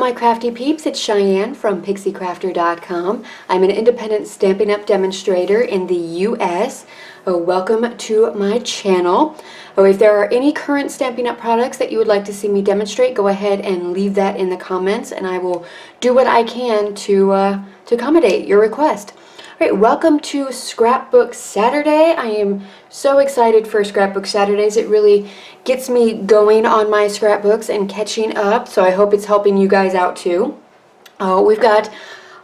my crafty peeps, it's Cheyenne from PixieCrafter.com. I'm an independent Stampin' Up! Demonstrator in the U.S. Welcome to my channel. If there are any current Stampin' Up! Products that you would like to see me demonstrate, go ahead and leave that in the comments and I will do what I can to accommodate your request. Alright, welcome to Scrapbook Saturday. I am so excited for Scrapbook Saturdays. It really gets me going on my scrapbooks and catching up, so I hope it's helping you guys out too. We've got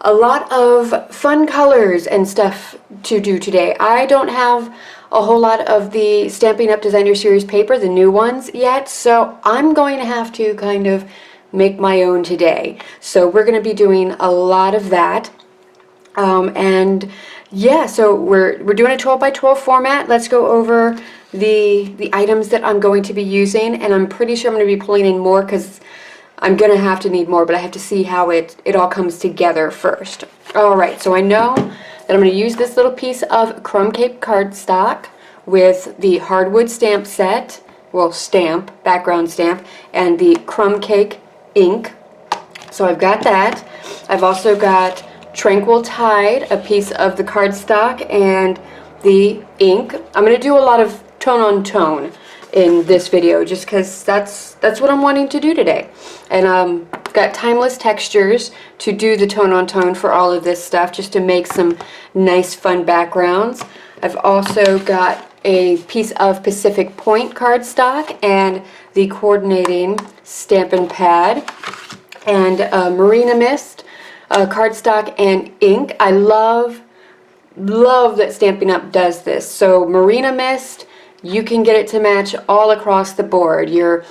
a lot of fun colors and stuff to do today. I don't have a whole lot of the Stampin' Up! Designer Series paper, the new ones, yet, so I'm going to have to kind of make my own today. So we're going to be doing a lot of that. And yeah, so we're doing a 12 by 12 format. Let's go over the items that I'm going to be using, and I'm pretty sure I'm going to be pulling in more because I'm going to have to need more, but I have to see how it all comes together first. Alright, so I know that I'm going to use this little piece of crumb cake cardstock with the hardwood stamp set, well, background stamp, and the crumb cake ink. So I've got that. I've also got Tranquil Tide, a piece of the cardstock, and the ink. I'm going to do a lot of tone on tone in this video just because that's what I'm wanting to do today. And I've got Timeless Textures to do the tone on tone for all of this stuff, just to make some nice fun backgrounds. I've also got a piece of Pacific Point cardstock and the coordinating Stampin' Pad, and Marina Mist cardstock and ink. I love that Stampin' Up! Does this. So Marina Mist, you can get it to match all across the board. Your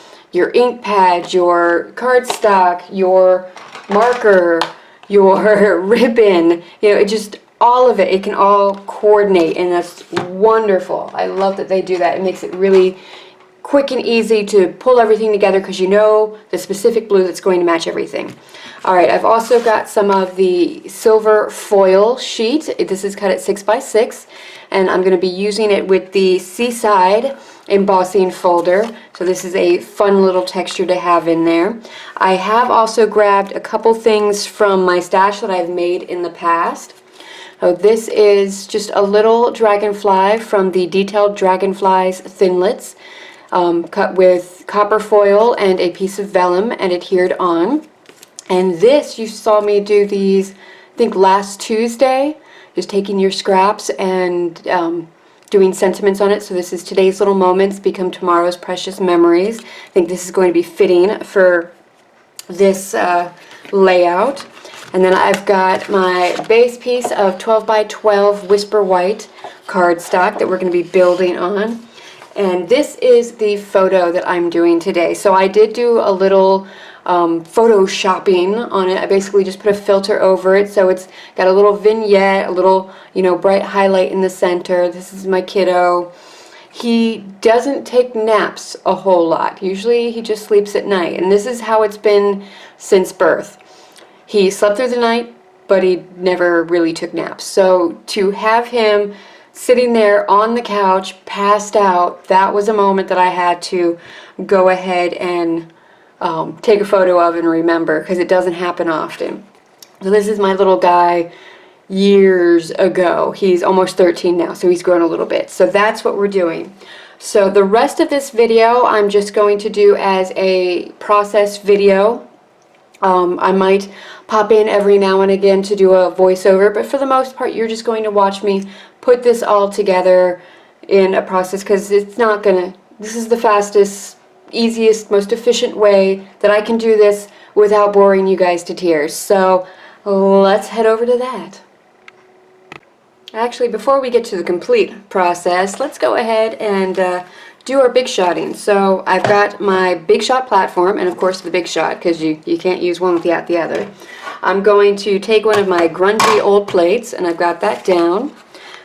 ink pad, your cardstock, your marker, your ribbon, you know, it just, all of it can all coordinate, and that's wonderful. I love that they do that. It makes it really quick and easy to pull everything together because you know the specific blue that's going to match everything. Alright, I've also got some of the silver foil sheet. This is cut at 6 by 6, and I'm going to be using it with the Seaside embossing folder. So this is a fun little texture to have in there. I have also grabbed a couple things from my stash that I've made in the past. So this is just a little dragonfly from the Detailed Dragonflies Thinlits, cut with copper foil and a piece of vellum and adhered on. And this, you saw me do these, I think last Tuesday, just taking your scraps and doing sentiments on it. So this is today's little moments become tomorrow's precious memories. I think this is going to be fitting for this layout. And then I've got my base piece of 12 by 12 Whisper White cardstock that we're going to be building on. And this is the photo that I'm doing today. So I did do a little photoshopping on it. I basically just put a filter over it, so it's got a little vignette, a little, you know, bright highlight in the center. This is my kiddo. He doesn't take naps a whole lot. Usually he just sleeps at night, and this is how it's been since birth. He slept through the night, but he never really took naps. So to have him sitting there on the couch, passed out, that was a moment that I had to go ahead and take a photo of and remember, because it doesn't happen often. So this is my little guy years ago. He's almost 13 now, so he's grown a little bit. So that's what we're doing. So the rest of this video I'm just going to do as a process video. I might pop in every now and again to do a voiceover, but for the most part you're just going to watch me put this all together in a process, because it's not gonna, this is the fastest, easiest, most efficient way that I can do this without boring you guys to tears. So let's head over to that. Actually, before we get to the complete process, let's go ahead and do our big shotting. So I've got my big shot platform, and of course the big shot, because you can't use one without the other. I'm going to take one of my grungy old plates, and I've got that down,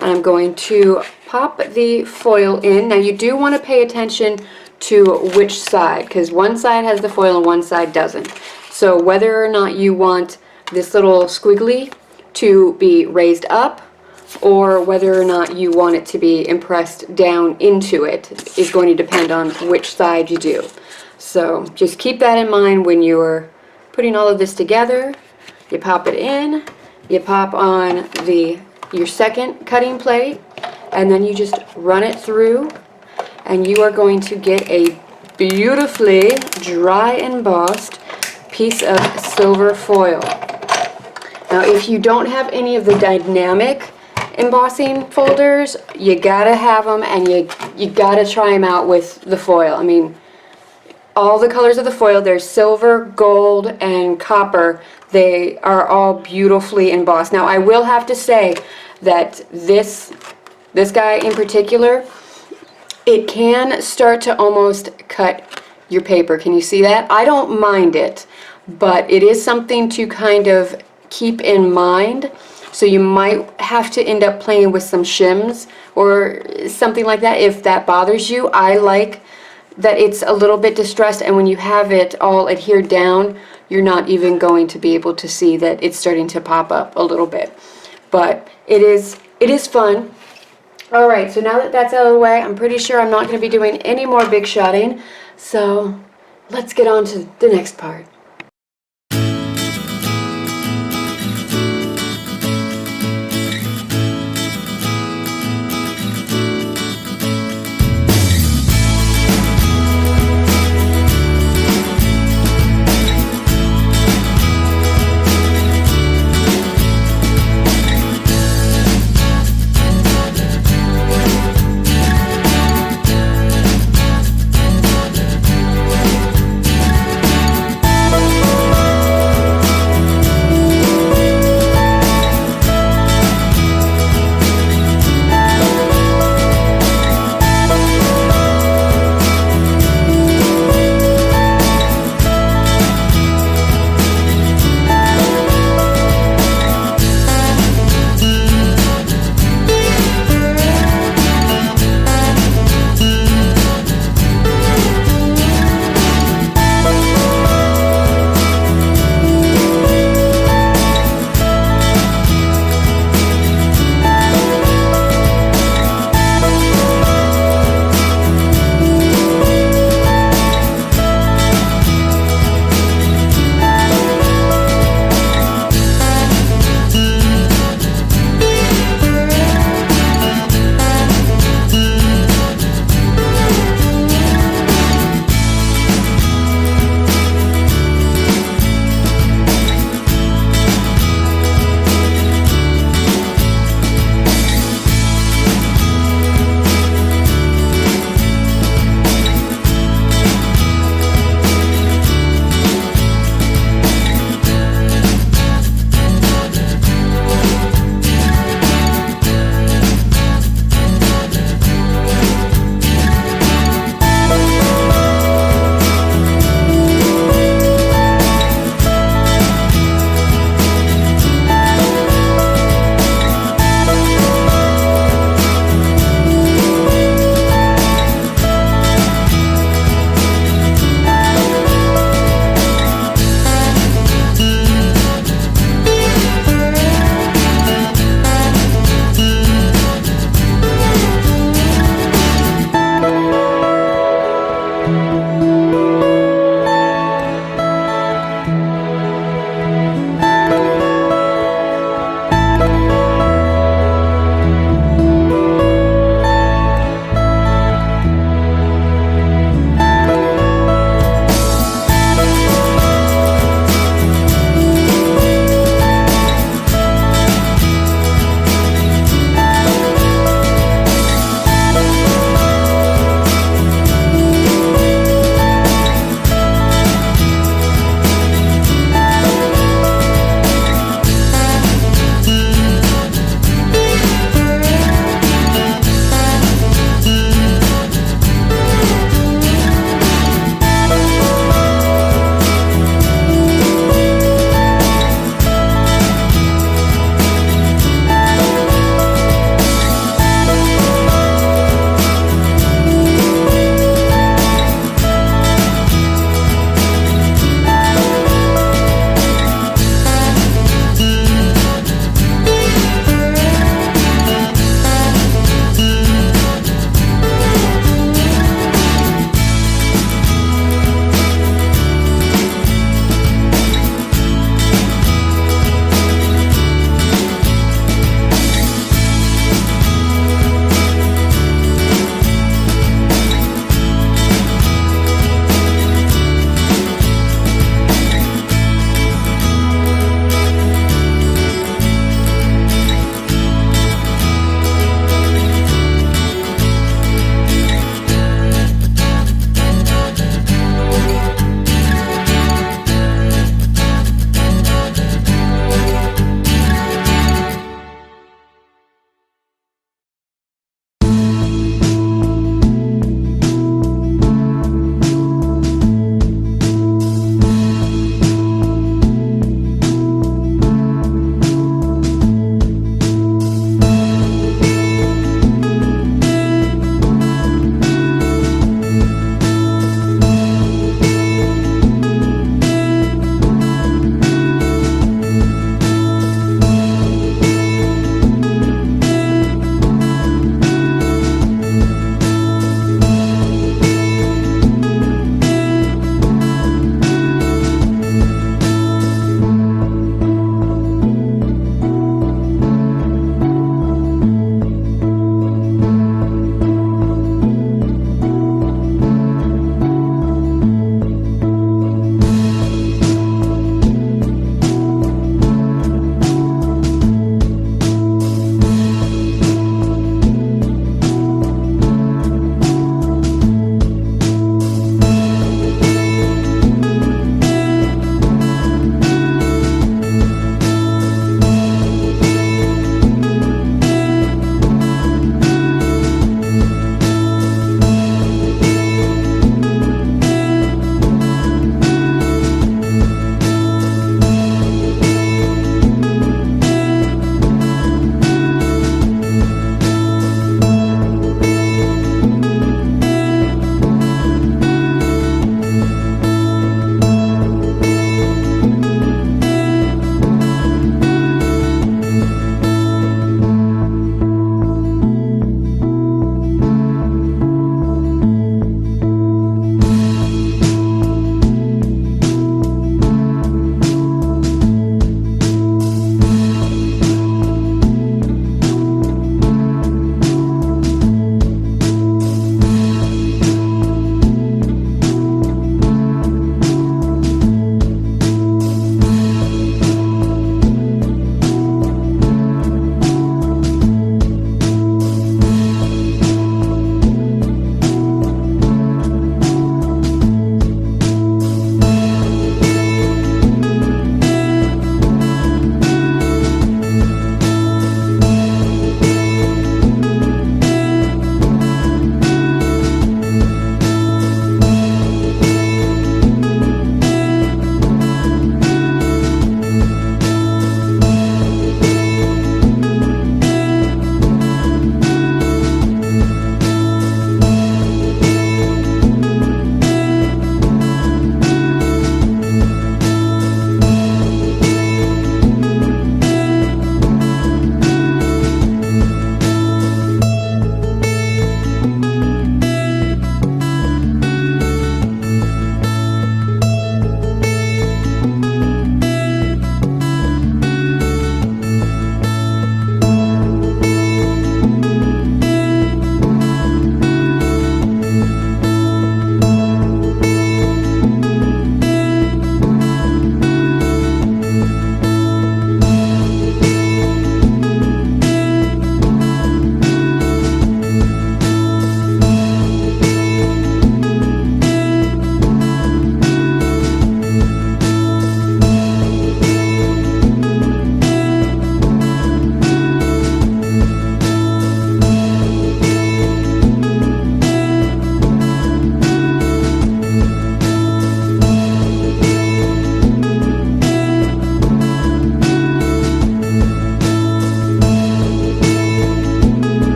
and I'm going to pop the foil in. Now you do want to pay attention to which side, because one side has the foil and one side doesn't. So whether or not you want this little squiggly to be raised up, or whether or not you want it to be impressed down into it is going to depend on which side you do. So just keep that in mind when you're putting all of this together, you pop it in, you pop on your second cutting plate, and then you just run it through, and you are going to get a beautifully dry embossed piece of silver foil. Now, if you don't have any of the dynamic embossing folders, you gotta have them, and you gotta try them out with the foil. I mean, all the colors of the foil, there's silver, gold, and copper. They are all beautifully embossed. Now, I will have to say that this guy in particular, it can start to almost cut your paper. Can you see that? I don't mind it, but it is something to kind of keep in mind. So you might have to end up playing with some shims or something like that if that bothers you. I like that it's a little bit distressed, and when you have it all adhered down, you're not even going to be able to see that it's starting to pop up a little bit. But it is fun. Alright, so now that that's out of the way, I'm pretty sure I'm not going to be doing any more big shotting. So let's get on to the next part.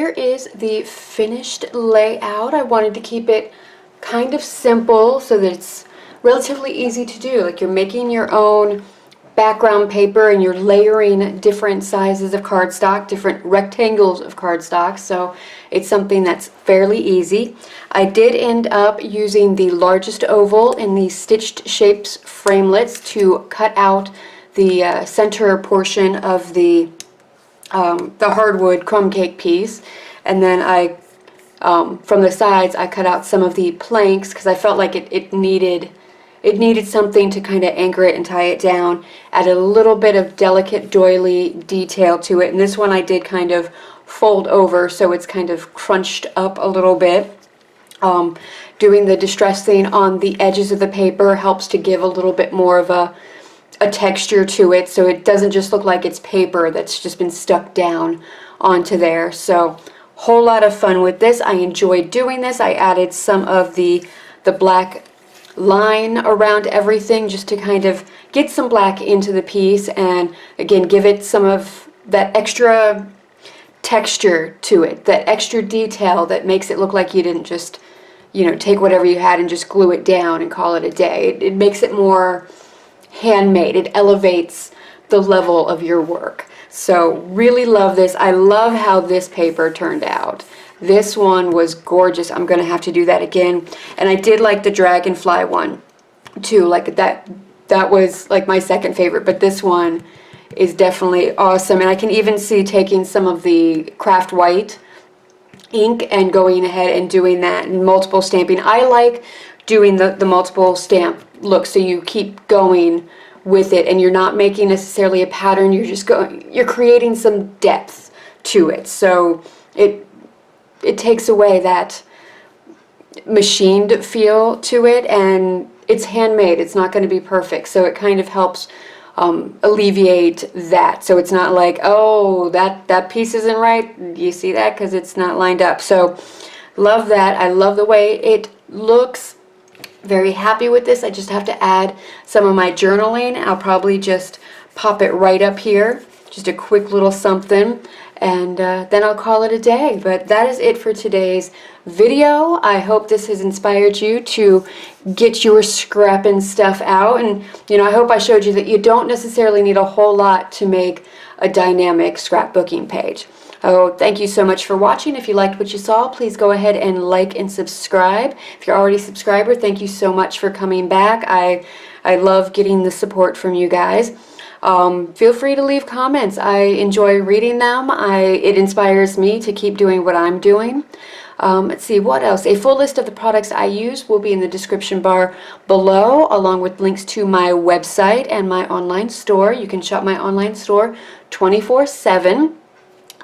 here is the finished layout. I wanted to keep it kind of simple so that it's relatively easy to do. Like you're making your own background paper and you're layering different sizes of cardstock, different rectangles of cardstock, so it's something that's fairly easy. I did end up using the largest oval in the Stitched Shapes framelits to cut out the center portion of the hardwood crumb cake piece, and then from the sides I cut out some of the planks because I felt like it needed something to kind of anchor it and tie it down, add a little bit of delicate doily detail to it, and this one I did kind of fold over so it's kind of crunched up a little bit. Doing the distressing on the edges of the paper helps to give a little bit more of a texture to it, so it doesn't just look like it's paper that's just been stuck down onto there. So whole lot of fun with this. I enjoyed doing this. I added some of the black line around everything just to kind of get some black into the piece and again give it some of that extra texture to it, that extra detail that makes it look like you didn't just, you know, take whatever you had and just glue it down and call it a day. It makes it more handmade. It elevates the level of your work. So really love this. I love how this paper turned out. This one was gorgeous. I'm going to have to do that again. And I did like the dragonfly one too. Like that was like my second favorite, but this one is definitely awesome. And I can even see taking some of the craft white ink and going ahead and doing that in multiple stamping. I like doing the multiple stamp look, so you keep going with it and you're not making necessarily a pattern, you're creating some depth to it. So it takes away that machined feel to it, and it's handmade. It's not going to be perfect, so it kind of helps alleviate that. So it's not like, oh, that piece isn't right. You see that because it's not lined up. So love that. I love the way it looks. Very happy with this. I just have to add some of my journaling. I'll probably just pop it right up here. Just a quick little something, and then I'll call it a day. But that is it for today's video. I hope this has inspired you to get your scrapping stuff out, and you know, I hope I showed you that you don't necessarily need a whole lot to make a dynamic scrapbooking page. Oh, thank you so much for watching. If you liked what you saw, please go ahead and like and subscribe. If you're already a subscriber, thank you so much for coming back. I love getting the support from you guys. Feel free to leave comments. I enjoy reading them. It inspires me to keep doing what I'm doing. Let's see, what else? A full list of the products I use will be in the description bar below, along with links to my website and my online store. You can shop my online store 24/7.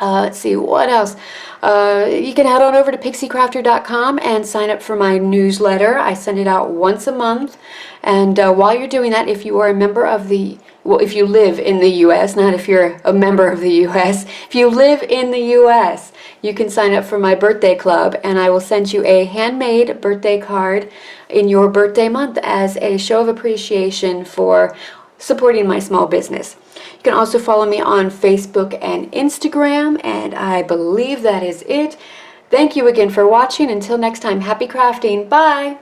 Let's see, what else? You can head on over to pixiecrafter.com and sign up for my newsletter. I send it out once a month. And while you're doing that, if you are a member of the, well, if you live in the U.S., not if you're a member of the U.S., if you live in the U.S., you can sign up for my birthday club, and I will send you a handmade birthday card in your birthday month as a show of appreciation for supporting my small business. You can also follow me on Facebook and Instagram, and I believe that is it. Thank you again for watching. Until next time, happy crafting. Bye!